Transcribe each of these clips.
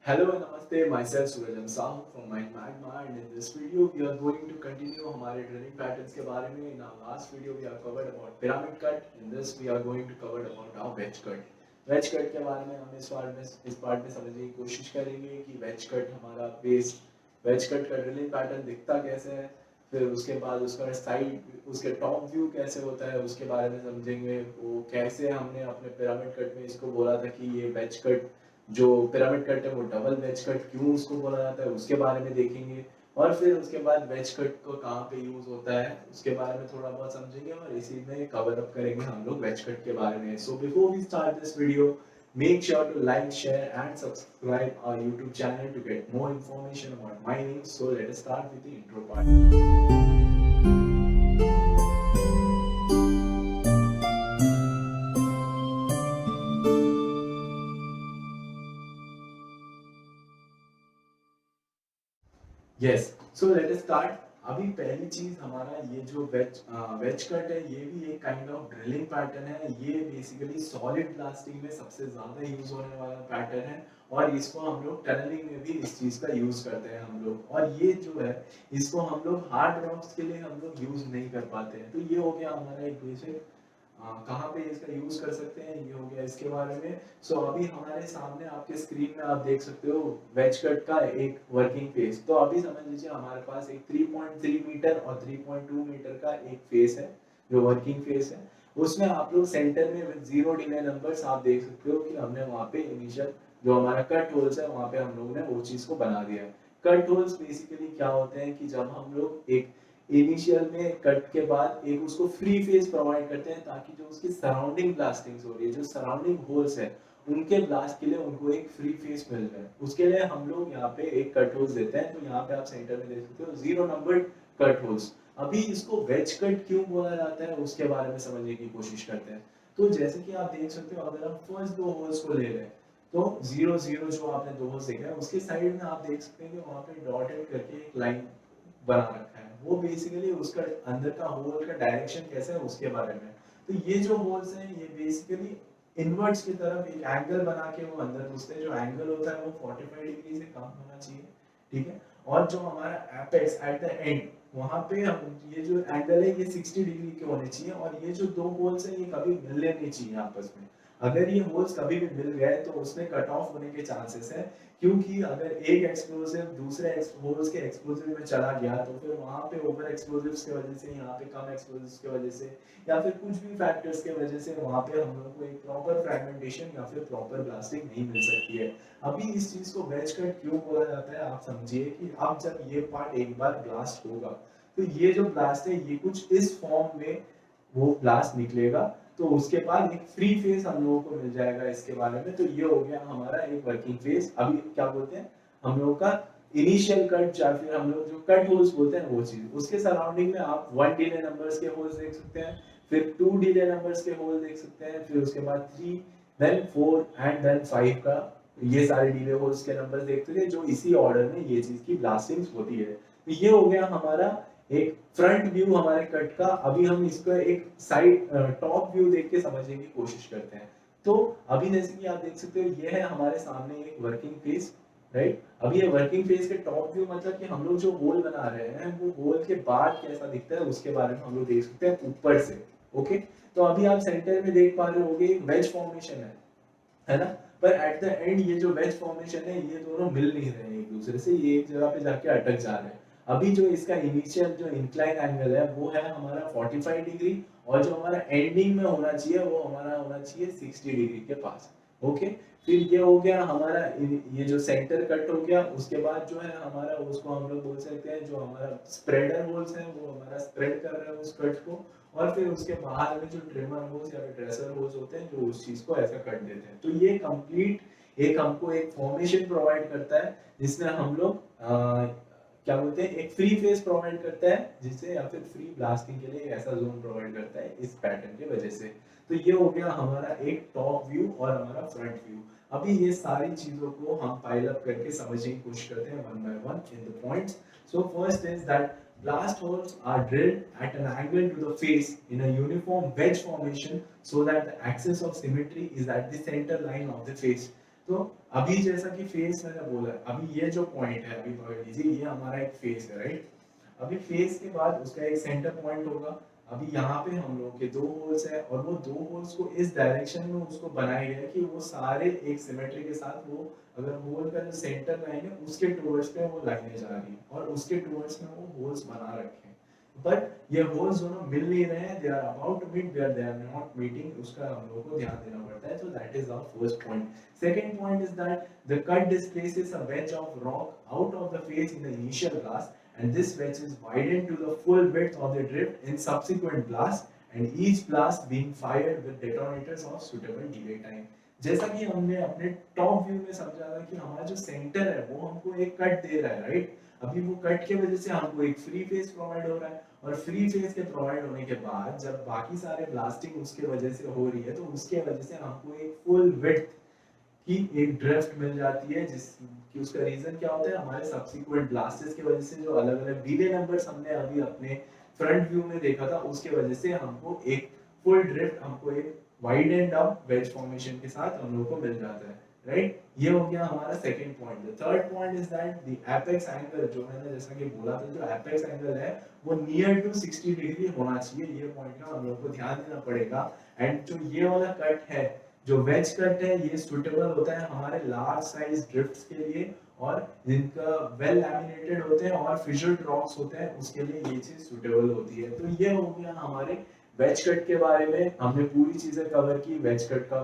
Hello and namaste, myself Suraj Sahu from Mind Magma, and in this video we are going to continue हमारे drilling patterns के बारे में. In our last video we have covered about pyramid cut. In this we are going to cover about now wedge cut. Wedge cut के बारे में हम इस part में समझने की कोशिश करेंगे कि wedge cut हमारा बेस wedge cut का ड्रिलिंग पैटर्न दिखता कैसे है, फिर उसके बाद उसका साइड उसके टॉप व्यू कैसे होता है उसके बारे में समझेंगे. वो कैसे हमने अपने पिरामिड कट में इसको बोला था कि ये वेज कट जो पिरामिड कट है वो डबल वेज कट क्यों उसको बोला जाता है उसके बारे में देखेंगे. और फिर उसके बाद वेज कट को कहाँ पे यूज होता है उसके बारे में थोड़ा बहुत समझेंगे और इसी में कवर अप करेंगे हम लोग वेज कट के बारे में. So before we start this video, make sure to like, share and subscribe our YouTube channel to get more information about mining. So let us start with the intro part. Yes, so let us start. अभी पहली चीज हमारा ये जो veg cut है ये भी एक काइंड ऑफ ड्रिलिंग पैटर्न है. ये बेसिकली सॉलिड ब्लास्टिंग में सबसे ज्यादा यूज होने वाला पैटर्न है और इसको हम लोग टनलिंग में भी इस चीज का यूज करते हैं हम लोग. और ये जो है इसको हम लोग हार्ड रॉक्स के लिए हम लोग यूज नहीं कर पाते हैं. तो ये हो गया हमारा एक बेसिक कहाँ पे इसका यूज कर सकते हैं, ये हो गया इसके बारे में. सो अभी हमारे सामने आपके स्क्रीन में आप देख सकते हो वेज कट का एक वर्किंग फेस. तो अभी समझ लीजिए हमारे पास एक 3.3 मीटर और 3.2 मीटर का एक फेस है जो वर्किंग फेस है. उसमें आप लोग सेंटर में विद जीरो डिले नंबर्स आप देख सकते हो कि हमने वहाँ पे इनिशियल जो हमारा कट होल्स है वहाँ पे हम लोग ने वो चीज को बना दिया है. कट होल्स बेसिकली क्या होते हैं कि जब हम लोग एक इनिशियल में कट के बाद एक उसको फ्री फेस प्रोवाइड करते हैं ताकि जो उसकी सराउंडिंग ब्लास्टिंग्स हो रही है, जो सराउंडिंग होल्स है उनके ब्लास्ट के लिए उनको एक फ्री फेस मिल जाए. उसके लिए हम लोग यहाँ पे एक कट होल्स देते हैं. तो यहाँ पे आप सेंटर में देख सकते हो जीरो नंबर्ड कट होल्स. अभी इसको वेज कट क्यों बोला जाता है उसके बारे में समझने की कोशिश करते हैं. तो जैसे कि आप देख सकते हो अगर हम फर्स्ट दो होल्स को ले लें तो जीरो जीरो जो आपने दो होल्स देखा है उसके साइड में आप देख सकते हैं कि वहाँ पे डॉटेड करके एक लाइन बना रखा है. वो बेसिकली उसका अंदर का होल का डायरेक्शन कैसा है उसके बारे में. तो ये जो होल्स हैं ये बेसिकली इनवर्ट्स की तरफ एक एंगल बना के वो अंदर घुसते हैं. जो एंगल होता है वो 45 डिग्री से कम होना चाहिए, ठीक है. और जो हमारा एपेक्स एट द एंड वहां पे हम ये जो एंगल है ये 60 डिग्री के होने चाहिए. और ये जो दो होल्स हैं ये कभी मिलने नहीं चाहिए आपस में. अगर ये होल्स कभी भी मिल गए तो उसमें कट ऑफ होने के चांसेस है, क्योंकि अगर एक एक्सप्लोसिव दूसरे होल्स के एक्सप्लोसिव में चला गया तो फिर वहां पे ओवर एक्सप्लोसिव्स की वजह से, यहाँ पे कम एक्सप्लोसिव्स की वजह से या फिर कुछ भी फैक्टर्स की वजह से वहां पे हम लोगों को एक प्रॉपर फ्रैगमेंटेशन या फिर प्रॉपर ब्लास्टिंग नहीं मिल सकती है. अभी इस चीज को वेज कट क्यों बोला जाता है आप समझिए कि अब जब ये पार्ट एक बार ब्लास्ट होगा तो ये जो ब्लास्ट है ये कुछ इस फॉर्म में वो ब्लास्ट निकलेगा. तो उसके बाद एक फ्री फेस हम लोगों को मिल जाएगा इसके बारे में. तो ये हो गया हमारा एक वर्किंग फेस. अभी क्या बोलते हैं हम लोग का इनिशियल कट या फिर हम लोग जो कट होल्स बोलते हैं वो चीज. उसके सराउंडिंग में आप 1 डिले नंबर्स के होल्स देख सकते हैं, फिर 2 डिले नंबर्स के होल देख सकते हैं, फिर उसके बाद 3 देन 4 एंड देन 5 का ये सारे डिले होल्स के नंबर्स देखते थे जो इसी ऑर्डर में ये चीज की ब्लास्टिंग्स होती है. तो ये हो गया हमारा एक फ्रंट व्यू हमारे कट का. अभी हम इसको एक साइड टॉप व्यू देख के समझने की कोशिश करते हैं. तो अभी जैसे कि आप देख सकते हो ये है हमारे सामने एक वर्किंग फेस, राइट. अभी ये वर्किंग फेस के टॉप व्यू मतलब कि हम लोग जो होल बना रहे हैं वो होल के बाद कैसा दिखता है उसके बारे में हम लोग देख सकते हैं ऊपर से. ओके, तो अभी आप सेंटर में देख पा रहे होगे एक वेज फॉर्मेशन है ना. पर एट द एंड ये जो वेज फॉर्मेशन है ये दोनों मिल नहीं रहे हैं एक दूसरे से, ये एक जगह पे जाके अटक जा रहे हैं. अभी जो इसका इनिशियल जो इंक्लाइन एंगल है वो है हमारा 45 डिग्री और जो हमारा एंडिंग में होना चाहिए वो हमारा होना चाहिए 60 डिग्री के पास. ओके, फिर ये हो गया हमारा ये जो सेंटर कट हो गया. उसके बाद जो है हमारा उसको हम लोग बोल सकते हैं जो हमारा स्प्रेडर होल्स है वो हमारा स्प्रेड कर रहा है उस कट को. और फिर उसके बाहर में जो ट्रिमर होल्स या फिर ड्रेसर होल्स होते हैं जो उस चीज को ऐसा कट देते हैं. तो ये कंप्लीट एक हमको एक फॉर्मेशन प्रोवाइड करता है जिसमें हम लोग क्या बोलते हैं एक फ्री फेस प्रोवाइड करता है जिससे या फिर फ्री ब्लास्टिंग के लिए ऐसा जोन प्रोवाइड करता है इस पैटर्न की वजह से. तो ये हो गया हमारा एक टॉप व्यू और हमारा फ्रंट व्यू. अभी ये सारी चीजों को हम पाइल अप करके समझने की कोशिश करते हैं one by one in the points. So first is that blast holes are drilled at an angle to the face in a uniform wedge formation so that the axis of symmetry is at the center line of the face. तो अभी जैसा कि face मैंने बोला, अभी ये जो point है, अभी पकड़ लीजिए, ये हमारा एक फेस है, राइट। अभी फेस के बाद उसका एक सेंटर पॉइंट होगा। अभी यहाँ पे हम लोग के दो होल्स है, और वो दो होल्स को इस डायरेक्शन में उसको बनाया गया है कि वो सारे एक सिमेट्री के साथ, वो अगर होल का जो सेंटर लाइन है उसके टुवर्ड्स पे वो लाइनें जा रही है, और उसके टुवर्ड्स में वो होल्स बना रखे हैं। बट ये होल्स दोनों मिल नहीं रहे हैं, they are about to meet, they are not meeting, उसका हम लोगों को ध्यान देना पड़ता है। So that is our first point. Second point is that the cut displaces a wedge of rock out of the face in the initial blast, and this wedge is widened to the full width of the drift in subsequent blasts, and each blast being fired with detonators of suitable delay time. जैसा कि हमने अपने top view में समझा था कि हमारा जो सेंटर है वो हमको एक कट दे रहा है, राइट। अभी वो कट के वजह से हमको एक फ्री फेस प्रोवाइड हो रहा है, और फ्री फेस के प्रोवाइड होने के बाद जब बाकी सारे ब्लास्टिंग उसके वजह से हो रही है, तो उसके वजह से हमको एक फुल विड्थ की एक ड्रिफ्ट मिल जाती है, जिसकी उसका रीजन क्या होता है, हमारे सब्सिक्वेंट ब्लास्टेस की वजह से जो अलग अलग डिले नंबर्स हमने अभी अपने फ्रंट व्यू में देखा था, उसके वजह से हमको एक फुल ड्रिफ्ट, हमको एक wide and up wedge formation के साथ हम लोग को मिल जाता है, राइट। ये हो गया हमारा second point. The third point is that the apex angle, जो मैंने जैसा कि बोला था, जो एपेक्स एंगल है वो नियर टू 60 डिग्री होना चाहिए। ये पॉइंट का हम लोग को ध्यान देना पड़ेगा। एंड जो ये वाला कट है, जो वेज कट है, ये सुटेबल होता है हमारे लार्ज साइज ड्रिफ्ट्स के लिए, और जिनका वेल लैमिनेटेड होते हैं और फिशर्ड रॉक्स होते हैं, उसके लिए ये चीज सुटेबल होती है। तो ये हो गया हमारे वेज कट के बारे में। हमने पूरी चीजें कवर की, वेज कट का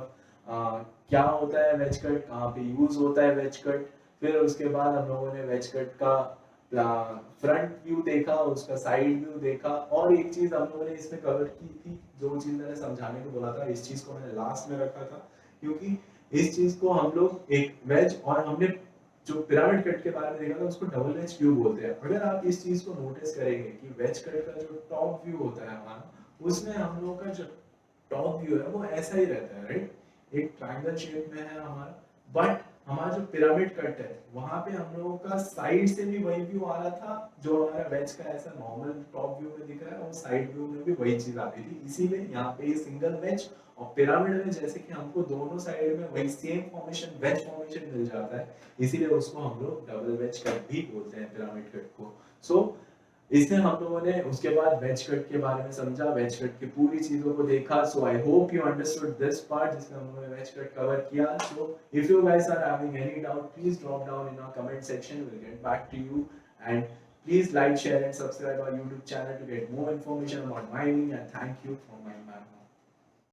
क्या होता है, वेज कट कहाँ पे यूज होता है, वेज कट। फिर उसके बाद हम लोगों ने वेज कट का फ्रंट व्यू देखा, उसका साइड व्यू देखा, और एक चीज हम लोगों ने इसमें कवर की थी, जो चीज मैंने समझाने को बोला था, इस चीज को मैंने लास्ट में रखा था, क्योंकि इस चीज को हम लोग एक वेज, और हमने जो पिरामिड कट के बारे में देखा था उसको डबल वेज व्यू बोलते हैं। अगर आप इस चीज को नोटिस करेंगे कि वेज कट का जो टॉप व्यू होता है हमारा, उसमें हम लोग का जो टॉप व्यू है वो ऐसा ही रहता है, राइट। एक ट्रायंगल शेप में है हमारा। बट हमारा जो पिरामिड कट है, वहां पे हम लोगों का साइड से भी वही व्यू आ रहा था, जो हमारा वेज का ऐसा नॉर्मल टॉप व्यू में दिख रहा है, और साइड व्यू में भी वही चीज आती थी। इसीलिए यहाँ पे ये सिंगल वेज, और पिरामिड में जैसे कि हमको दोनों साइड में वही सेम फॉर्मेशन, वेज फॉर्मेशन मिल जाता है, इसीलिए उसको हम लोग डबल वेज कट भी बोलते हैं, पिरामिड कट को। सो इसमें हम लोगों ने उसके बाद वेज कट के बारे में समझा, वेज कट की पूरी चीजों को देखा। So I hope you understood this part, जिसमें हम लोगों ने वेज कट कवर किया। So if you guys are having any doubt, please drop down in our comment section, we'll get back to you. And please like, share and subscribe our YouTube channel to get more information about mining, and thank you for my